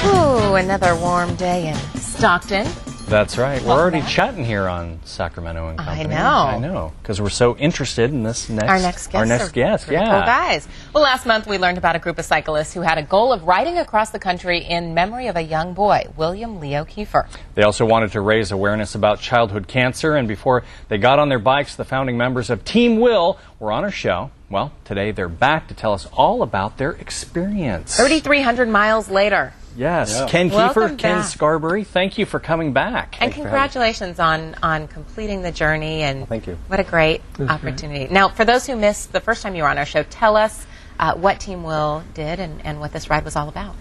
Ooh, another warm day in Stockton. That's right. We're already chatting here on Sacramento and Company. I know. Because we're so interested in this next Our next guest. Cool guys. Well, last month we learned about a group of cyclists who had a goal of riding across the country in memory of a young boy, William Leo Kiefer. They also wanted to raise awareness about childhood cancer, and before they got on their bikes, the founding members of Team Will were on our show. Well, today they're back to tell us all about their experience. 3,300 miles later. Yes. Yeah. Ken Welcome Kiefer, Ken back. Scarberry, thank you for coming back. And congratulations on completing the journey. And thank you. What a great opportunity. Now, for those who missed the first time you were on our show, tell us what Team Will did and what this ride was all about.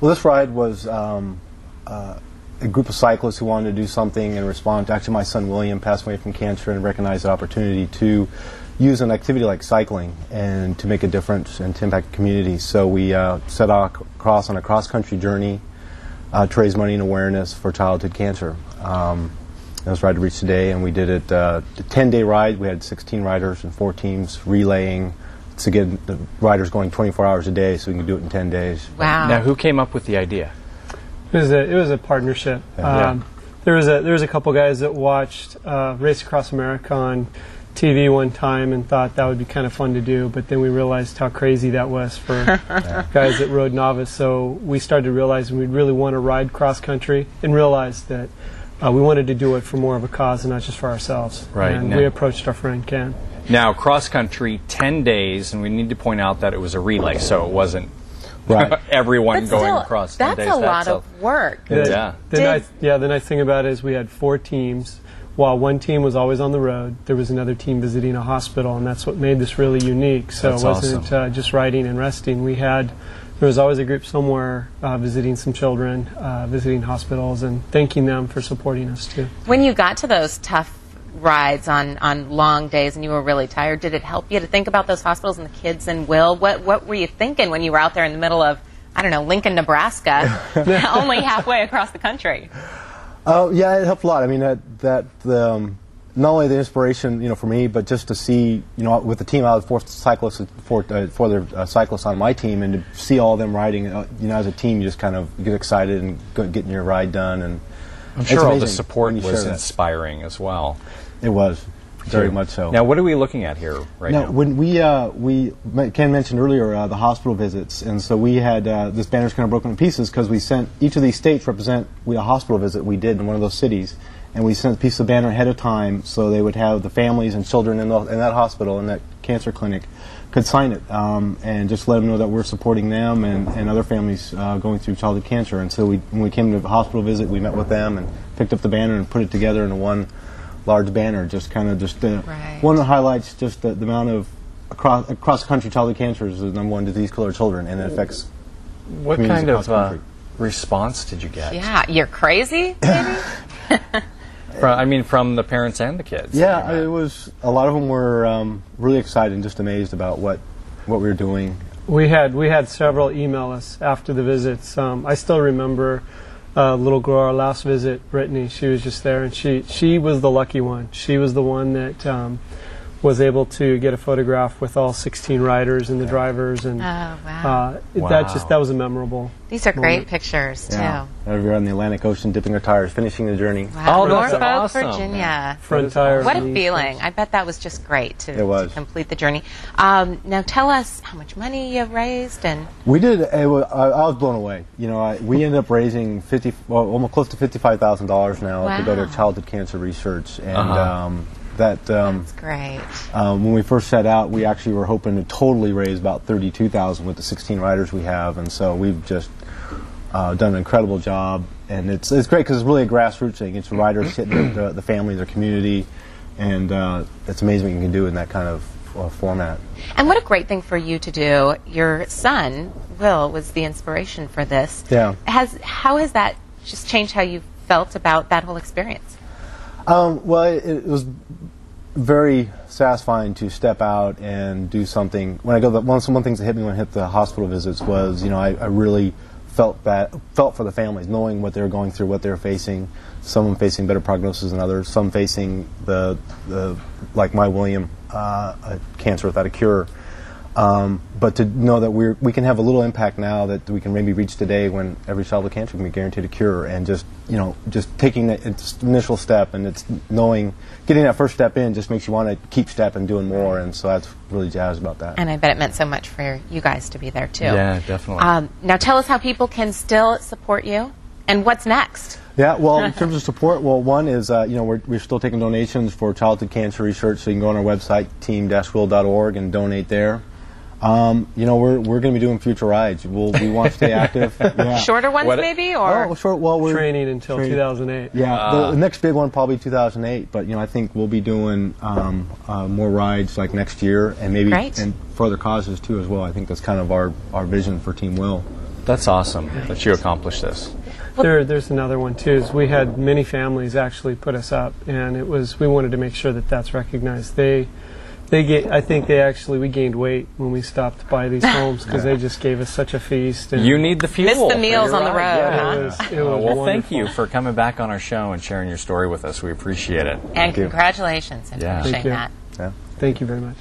Well, this ride was a group of cyclists who wanted to do something in response. Actually, my son William passed away from cancer and recognized the opportunity to use an activity like cycling and to make a difference and to impact the community. So we set off on a cross-country journey to raise money and awareness for childhood cancer. That was Ride to Reach today, and we did it a 10-day ride. We had 16 riders and 4 teams relaying to get the riders going 24 hours a day so we can do it in 10 days. Wow. Now, who came up with the idea? It was a partnership. There was a couple guys that watched Race Across America on TV one time and thought that would be kind of fun to do, but then we realized how crazy that was for guys that rode novice. So we started to realize we'd really want to ride cross country and realized that we wanted to do it for more of a cause and not just for ourselves. Right. And we approached our friend Ken. Now, cross country, 10 days, and we need to point out that it was a relay, so it wasn't everyone But going still, across 10 days. That's a lot of work. The nice thing about it is we had 4 teams. While one team was always on the road, there was another team visiting a hospital, and that's what made this really unique. So That's it wasn't awesome. Just riding and resting. There was always a group somewhere visiting some children, visiting hospitals, and thanking them for supporting us too. When you got to those tough rides on long days and you were really tired, did it help you to think about those hospitals and the kids and Will? What were you thinking when you were out there in the middle of, I don't know, Lincoln, Nebraska, only halfway across the country? Yeah, it helped a lot. I mean, not only the inspiration, for me, but just to see, with the team, I was four cyclists on my team, and to see all of them riding, as a team, you just kind of get excited and getting your ride done. And I'm sure all the support was inspiring as well. It was. Very much so. Now, what are we looking at here now? When Ken mentioned earlier the hospital visits, and so we had this banner's kind of broken to pieces because we sent each of these states represent a hospital visit we did in one of those cities, and we sent a piece of banner ahead of time so they would have the families and children in that hospital, in that cancer clinic, could sign it and just let them know that we're supporting them and other families going through childhood cancer. And so when we came to the hospital visit, we met with them and picked up the banner and put it together in one large banner, one of the highlights, just the amount of across country childhood cancer is the #1 disease killer of children, and it affects what kind of response did you get? Yeah, you're crazy, maybe? From the parents and the kids. Yeah, it was. A lot of them were really excited and just amazed about what we were doing. We had several email us after the visits. I still remember little girl, our last visit, Brittany. She was just there, and she was the lucky one. She was the one that was able to get a photograph with all 16 riders and the drivers, and that was a memorable. These are great pictures too. Yeah. We're on the Atlantic Ocean, dipping our tires, finishing the journey. Wow. That's Norfolk, awesome. Virginia. Front tire. What a feeling! I bet that was just great to complete the journey. Now tell us how much money you raised and. We did. I was blown away. We ended up raising almost close to $55,000 now to go to childhood cancer research, and that's great. When we first set out, we actually were hoping to totally raise about $32,000 with the 16 riders we have, and so we've just done an incredible job. And it's great because it's really a grassroots thing. It's riders hitting the family, their community, and it's amazing what you can do in that kind of format. And what a great thing for you to do. Your son, Will, was the inspiration for this. Yeah. How has that just changed how you felt about that whole experience? Well, it was very satisfying to step out and do something. One of the things that hit me when I hit the hospital visits was, I really felt for the families, knowing what they were going through, what they were facing. Some facing better prognosis than others. Some facing like my William, cancer without a cure. But to know that we can have a little impact now, that we can maybe reach today when every child with cancer can be guaranteed a cure, and just taking its initial step, and it's getting that first step in just makes you want to keep stepping, doing more, and so that's really jazzed about that. And I bet it meant so much for you guys to be there too. Yeah, definitely. Now tell us how people can still support you, and what's next. Yeah, well, in terms of support, well, one is, we're still taking donations for childhood cancer research, so you can go on our website, team-will.org, and donate there. We're going to be doing future rides. We want to stay active. Yeah. Shorter ones, maybe, or we're training until 2008. Yeah, the next big one probably 2008. But I think we'll be doing more rides like next year, and maybe and for other causes too as well. I think that's kind of our vision for Team Will. That's awesome that you accomplished this. There's another one too. Is we had many families actually put us up, and we wanted to make sure that that's recognized. We gained weight when we stopped by these homes because they just gave us such a feast. And you need the fuel. Miss the meals on the road, yeah. huh? Well, wonderful. Thank you for coming back on our show and sharing your story with us. We appreciate it. And congratulations in finishing that. Yeah. Thank you very much.